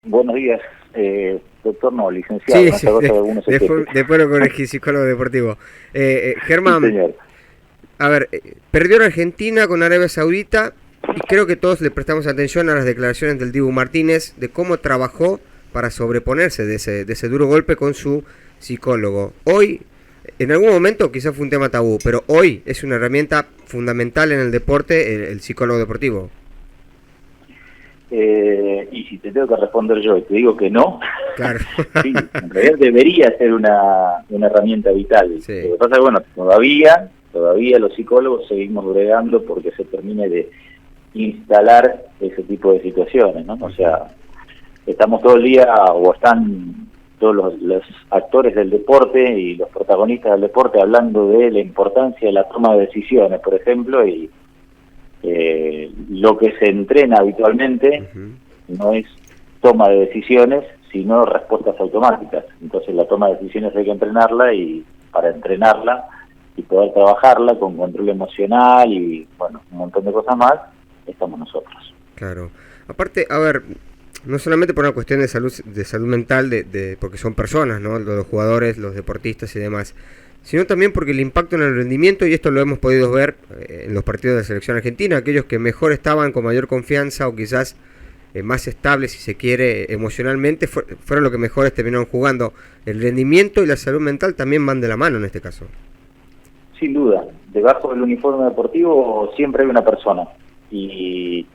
Buenos días, doctor, no, licenciado. Sí, No sí, sé, de algunos después lo corregí, psicólogo deportivo. Sí, Germán, señor. a ver, perdió la Argentina con Arabia Saudita y creo que todos le prestamos atención a las declaraciones del Dibu Martínez de cómo trabajó para sobreponerse de ese duro golpe con su psicólogo. Hoy, en algún momento quizás fue un tema tabú, pero hoy es una herramienta fundamental en el deporte, el psicólogo deportivo. Y si te tengo que responder yo y te digo que no, Claro. sí, en realidad debería ser una herramienta vital. Lo Sí. que pasa es que, bueno, todavía los psicólogos seguimos bregando porque se termine de instalar ese tipo de situaciones, ¿no? O Uh-huh. sea, estamos todo el día, o están todos los actores del deporte y los protagonistas del deporte hablando de la importancia de la toma de decisiones, por ejemplo, y lo que se entrena habitualmente Uh-huh. no es toma de decisiones, sino respuestas automáticas. Entonces la toma de decisiones hay que entrenarla, y para entrenarla y poder trabajarla con control emocional y, bueno, un montón de cosas más, estamos nosotros. Claro. Aparte, a ver, no solamente por una cuestión de salud mental, porque son personas, ¿no? Los jugadores, los deportistas y demás, sino también porque el impacto en el rendimiento, y esto lo hemos podido ver en los partidos de la selección argentina, aquellos que mejor estaban, con mayor confianza o quizás más estables, si se quiere, emocionalmente, fueron los que mejores terminaron jugando. El rendimiento y la salud mental también van de la mano en este caso. Sin duda, debajo del uniforme deportivo siempre hay una persona, y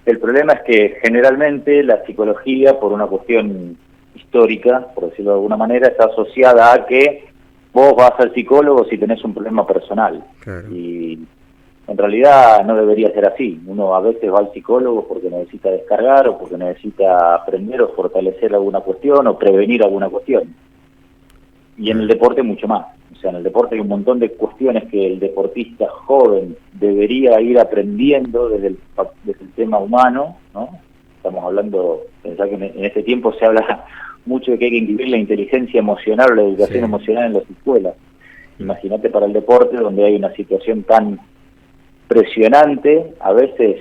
el problema es que generalmente la psicología, por una cuestión histórica, por decirlo de alguna manera, está asociada a que vos vas al psicólogo si tenés un problema personal. Claro. Y en realidad no debería ser así. Uno a veces va al psicólogo porque necesita descargar, o porque necesita aprender o fortalecer alguna cuestión, o prevenir alguna cuestión. Y en el deporte mucho más. O sea, en el deporte hay un montón de cuestiones que el deportista joven debería ir aprendiendo desde el tema humano, ¿no? Estamos hablando, pensá que en este tiempo se habla mucho de que hay que incluir la inteligencia emocional o la educación Sí. emocional en las escuelas. Imagínate para el deporte, donde hay una situación tan presionante, a veces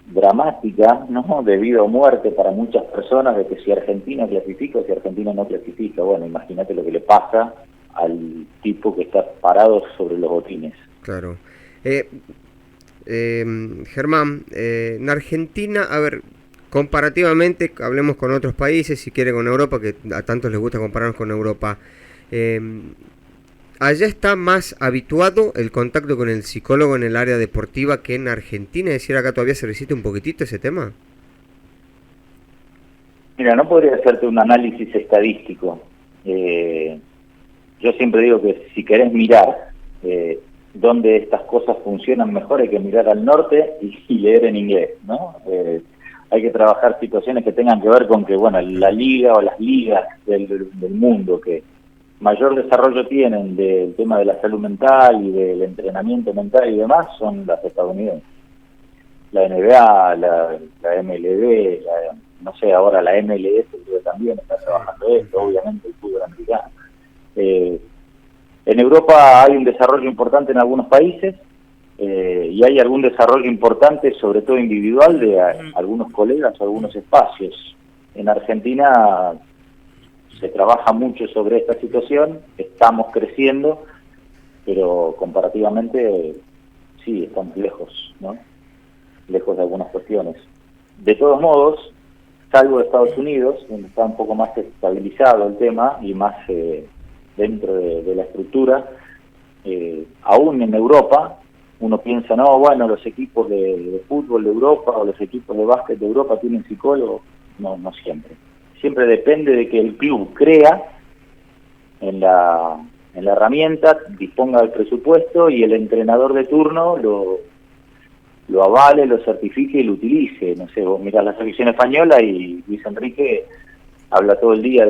dramática, ¿no? De vida o muerte para muchas personas, de que si Argentina clasifica o si Argentina no clasifica. Bueno, imagínate lo que le pasa al tipo que está parado sobre los botines. Claro. Eh, Germán, en Argentina, a ver, comparativamente, hablemos con otros países, si quiere con Europa, que a tantos les gusta compararnos con Europa, eh, allá está más habituado el contacto con el psicólogo en el área deportiva que en Argentina. Es decir, acá todavía se resiste un poquitito ese tema. Mira, no podría hacerte un análisis estadístico. Yo siempre digo que si querés mirar dónde estas cosas funcionan mejor, hay que mirar al norte y leer en inglés, ¿no? Hay que trabajar situaciones que tengan que ver con que, bueno, la liga o las ligas del mundo que mayor desarrollo tienen del tema de la salud mental y del entrenamiento mental y demás son las estadounidenses. La NBA, la MLB, no sé, ahora la MLS creo que también está trabajando esto, obviamente el fútbol americano. En Europa hay un desarrollo importante en algunos países, y hay algún desarrollo importante, sobre todo individual, de algunos colegas o algunos espacios. En Argentina se trabaja mucho sobre esta situación, estamos creciendo, pero comparativamente sí, estamos lejos, ¿no? Lejos de algunas cuestiones. De todos modos, salvo de Estados Unidos, donde está un poco más estabilizado el tema y más dentro de la estructura, aún en Europa, uno piensa, no, bueno, los equipos de fútbol de Europa o los equipos de básquet de Europa tienen psicólogos. No, no siempre. Siempre depende de que el club crea en la herramienta, disponga del presupuesto y el entrenador de turno lo avale, lo certifique y lo utilice. No sé, vos mirás la selección española y Luis Enrique habla todo el día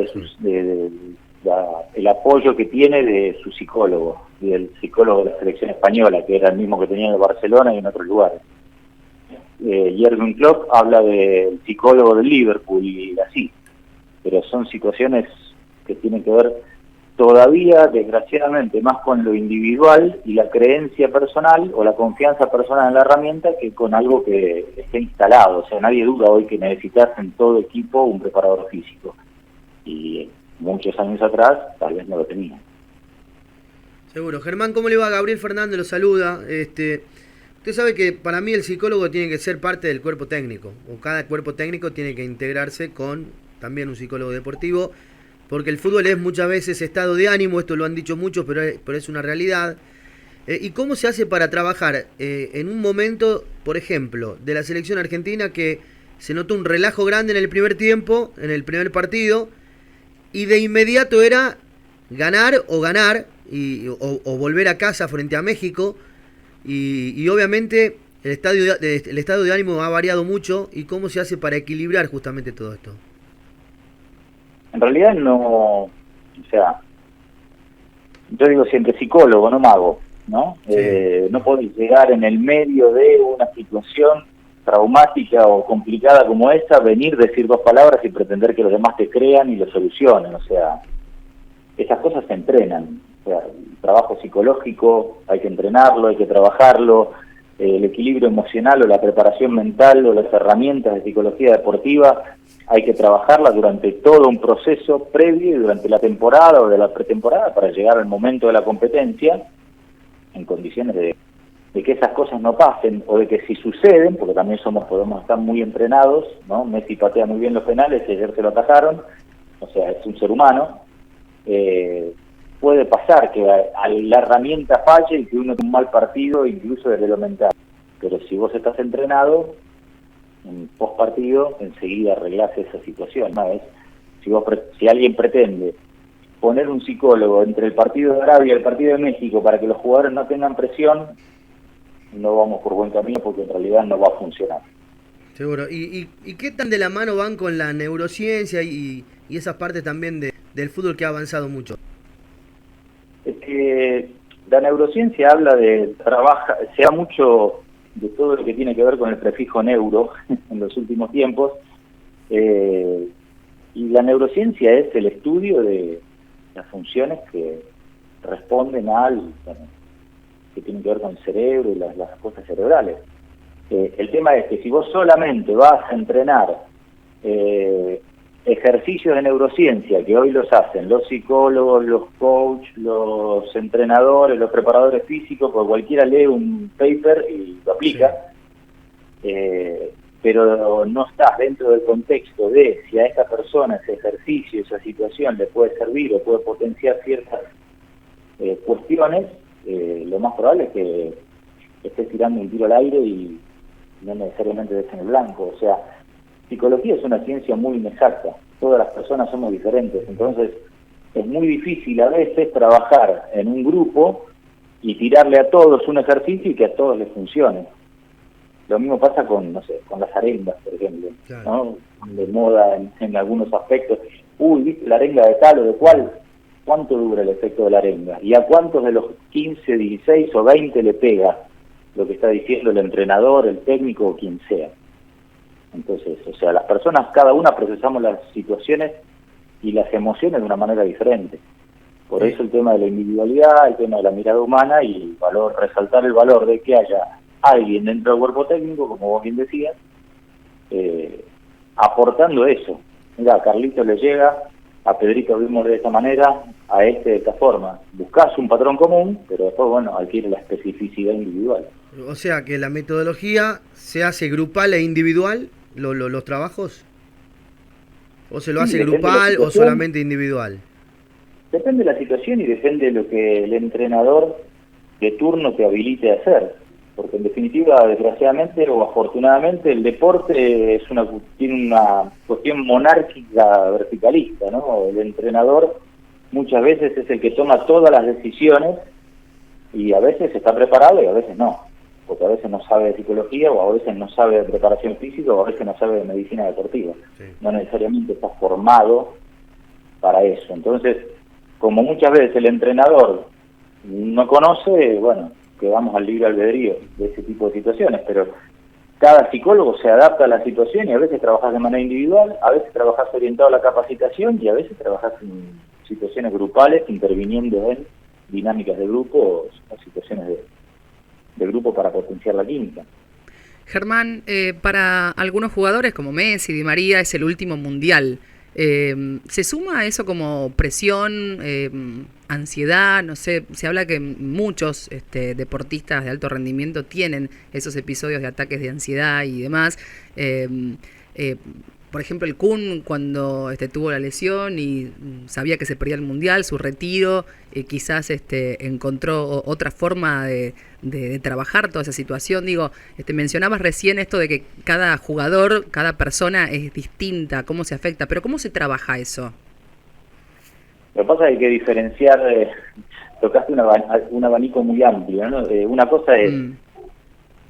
el apoyo que tiene de su psicólogo y del psicólogo de la selección española, que era el mismo que tenía en Barcelona y en otros lugares. Jürgen Klopp habla del psicólogo del Liverpool y así, pero son situaciones que tienen que ver todavía, desgraciadamente, más con lo individual y la creencia personal o la confianza personal en la herramienta que con algo que esté instalado. O sea, nadie duda hoy que necesitas en todo equipo un preparador físico. Y muchos años atrás tal vez no lo tenía. Seguro. Germán, ¿cómo le va? Gabriel Fernández lo saluda. Usted sabe que para mí el psicólogo tiene que ser parte del cuerpo técnico, o cada cuerpo técnico tiene que integrarse con también un psicólogo deportivo, porque el fútbol es muchas veces estado de ánimo, esto lo han dicho muchos, pero es una realidad. ¿Y cómo se hace para trabajar en un momento, por ejemplo, de la selección argentina, que se notó un relajo grande en el primer tiempo, en el primer partido, y de inmediato era ganar, o volver a casa frente a México, y obviamente el estado de ánimo ha variado mucho? ¿Y cómo se hace para equilibrar justamente todo esto? En realidad no, o sea, yo digo siempre psicólogo, no mago, ¿no? Sí. No podés llegar en el medio de una situación traumática o complicada como esta, venir, decir dos palabras y pretender que los demás te crean y lo solucionen. O sea, esas cosas se entrenan. O sea, el trabajo psicológico hay que entrenarlo, hay que trabajarlo, el equilibrio emocional o la preparación mental o las herramientas de psicología deportiva hay que trabajarlas durante todo un proceso previo y durante la temporada o de la pretemporada para llegar al momento de la competencia en condiciones de que esas cosas no pasen, o de que si suceden, porque también podemos estar muy entrenados, ¿no? Messi patea muy bien los penales y ayer se lo atajaron, o sea, es un ser humano, puede pasar que la herramienta falle y que uno tenga un mal partido incluso desde lo mental, pero si vos estás entrenado, en post partido enseguida arreglás esa situación, ¿no? Si alguien pretende poner un psicólogo entre el partido de Arabia y el partido de México para que los jugadores no tengan presión, no vamos por buen camino, porque en realidad no va a funcionar. Seguro. ¿Y qué tan de la mano van con la neurociencia y esas partes también del fútbol que ha avanzado mucho? Es que la neurociencia habla se ha mucho de todo lo que tiene que ver con el prefijo neuro en los últimos tiempos, y la neurociencia es el estudio de las funciones que responden que tienen que ver con el cerebro y las cosas cerebrales. El tema es que si vos solamente vas a entrenar ejercicios de neurociencia, que hoy los hacen los psicólogos, los coaches, los entrenadores, los preparadores físicos, porque cualquiera lee un paper y lo aplica, sí. Pero no estás dentro del contexto de si a esta persona ese ejercicio, esa situación le puede servir o puede potenciar ciertas cuestiones, lo más probable es que estés tirando un tiro al aire y no necesariamente des en el blanco. O sea, psicología es una ciencia muy inexacta, todas las personas somos diferentes, entonces es muy difícil a veces trabajar en un grupo y tirarle a todos un ejercicio y que a todos les funcione. Lo mismo pasa con, no sé, con las arengas, por ejemplo, claro, ¿no? De moda en algunos aspectos. ¿Viste la arenga de tal o de cual? ¿Cuánto dura el efecto de la arenga? ¿Y a cuántos de los 15, 16 o 20 le pega lo que está diciendo el entrenador, el técnico o quien sea? Entonces, o sea, las personas, cada una procesamos las situaciones y las emociones de una manera diferente. Por eso el tema de la individualidad, el tema de la mirada humana y el valor, resaltar el valor de que haya alguien dentro del cuerpo técnico, como vos bien decías, aportando eso. Mira, a Carlito le llega, a Pedrito vimos de esta manera, a de esta forma. Buscás un patrón común, pero después, bueno, adquiere la especificidad individual. O sea, que la metodología se hace grupal e individual, los trabajos, ¿o se lo hace grupal o solamente individual? Depende de la situación y depende de lo que el entrenador de turno te habilite a hacer. Porque en definitiva, desgraciadamente o afortunadamente, el deporte tiene una cuestión monárquica verticalista, ¿no? El entrenador muchas veces es el que toma todas las decisiones y a veces está preparado y a veces no. Porque a veces no sabe de psicología, o a veces no sabe de preparación física, o a veces no sabe de medicina deportiva. Sí. No necesariamente está formado para eso. Entonces, como muchas veces el entrenador no conoce, bueno, que vamos al libre albedrío de ese tipo de situaciones, pero cada psicólogo se adapta a la situación y a veces trabajas de manera individual, a veces trabajas orientado a la capacitación y a veces trabajas situaciones grupales, interviniendo en dinámicas de grupo o situaciones de grupo para potenciar la química. Germán, para algunos jugadores como Messi, Di María, es el último mundial. ¿Se suma a eso como presión, ansiedad? No sé, se habla que muchos deportistas de alto rendimiento tienen esos episodios de ataques de ansiedad y demás. Por ejemplo, el Kun, cuando tuvo la lesión y sabía que se perdía el mundial, su retiro, quizás encontró otra forma de trabajar toda esa situación. Digo, mencionabas recién esto de que cada jugador, cada persona es distinta, cómo se afecta, pero ¿cómo se trabaja eso? Lo que pasa es que hay que diferenciar, tocaste un abanico muy amplio, ¿no? Una cosa es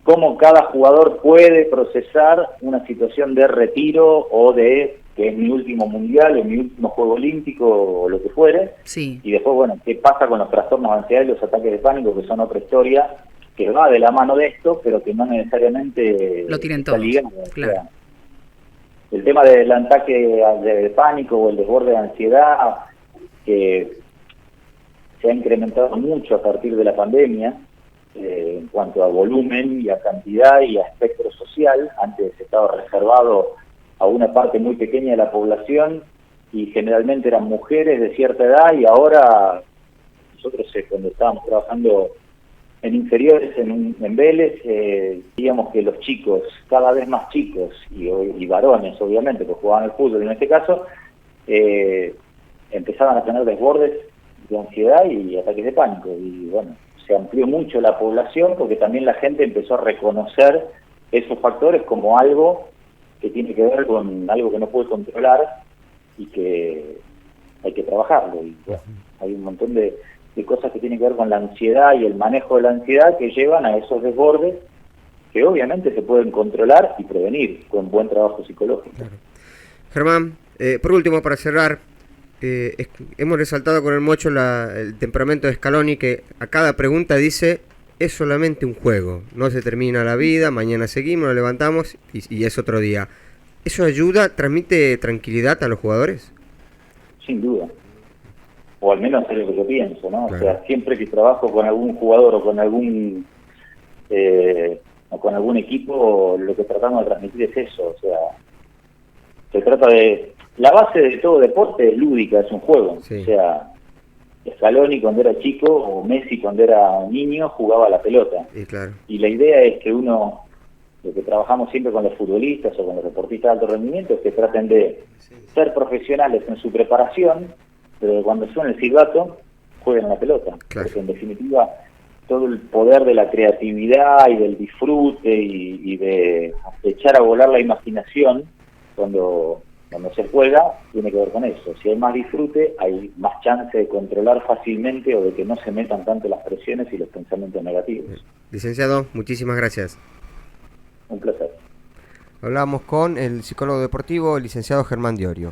cómo cada jugador puede procesar una situación de retiro o de que es mi último mundial, o mi último juego olímpico o lo que fuere. Sí. Y después, bueno, qué pasa con los trastornos de ansiedad y los ataques de pánico, que son otra historia que va de la mano de esto, pero que no necesariamente lo tienen todos. ligado. Claro. O sea, el tema del ataque de pánico o el desborde de ansiedad, que se ha incrementado mucho a partir de la pandemia, en cuanto a volumen y a cantidad y a espectro social. Antes estaba reservado a una parte muy pequeña de la población y generalmente eran mujeres de cierta edad, y ahora nosotros cuando estábamos trabajando en inferiores en Vélez, digamos que los chicos, cada vez más chicos y varones obviamente que jugaban al fútbol en este caso, empezaban a tener desbordes de ansiedad y ataques de pánico, y bueno, se amplió mucho la población porque también la gente empezó a reconocer esos factores como algo que tiene que ver con algo que no puede controlar y que hay que trabajarlo. Y bueno, hay un montón de cosas que tienen que ver con la ansiedad y el manejo de la ansiedad que llevan a esos desbordes que obviamente se pueden controlar y prevenir con buen trabajo psicológico. Claro. Germán, por último, para cerrar, hemos resaltado con el Mocho el temperamento de Scaloni, que a cada pregunta dice: es solamente un juego, no se termina la vida, mañana seguimos, nos levantamos y es otro día. ¿Eso ayuda, transmite tranquilidad a los jugadores? Sin duda, o al menos es lo que yo pienso, ¿no? Claro. O sea, siempre que trabajo con algún jugador o con algún equipo, lo que tratamos de transmitir es eso. O sea, se trata de... La base de todo deporte es lúdica, es un juego. Sí. O sea, Scaloni cuando era chico o Messi cuando era niño jugaba a la pelota. Claro. Y la idea es que lo que trabajamos siempre con los futbolistas o con los deportistas de alto rendimiento, es que traten de ser profesionales en su preparación, pero cuando suena el silbato, jueguen a la pelota. Claro. Porque en definitiva, todo el poder de la creatividad y del disfrute y de echar a volar la imaginación cuando se juega, tiene que ver con eso. Si hay más disfrute, hay más chance de controlar fácilmente o de que no se metan tanto las presiones y los pensamientos negativos. Licenciado, muchísimas gracias. Un placer. Hablamos con el psicólogo deportivo, el licenciado Germán Diorio.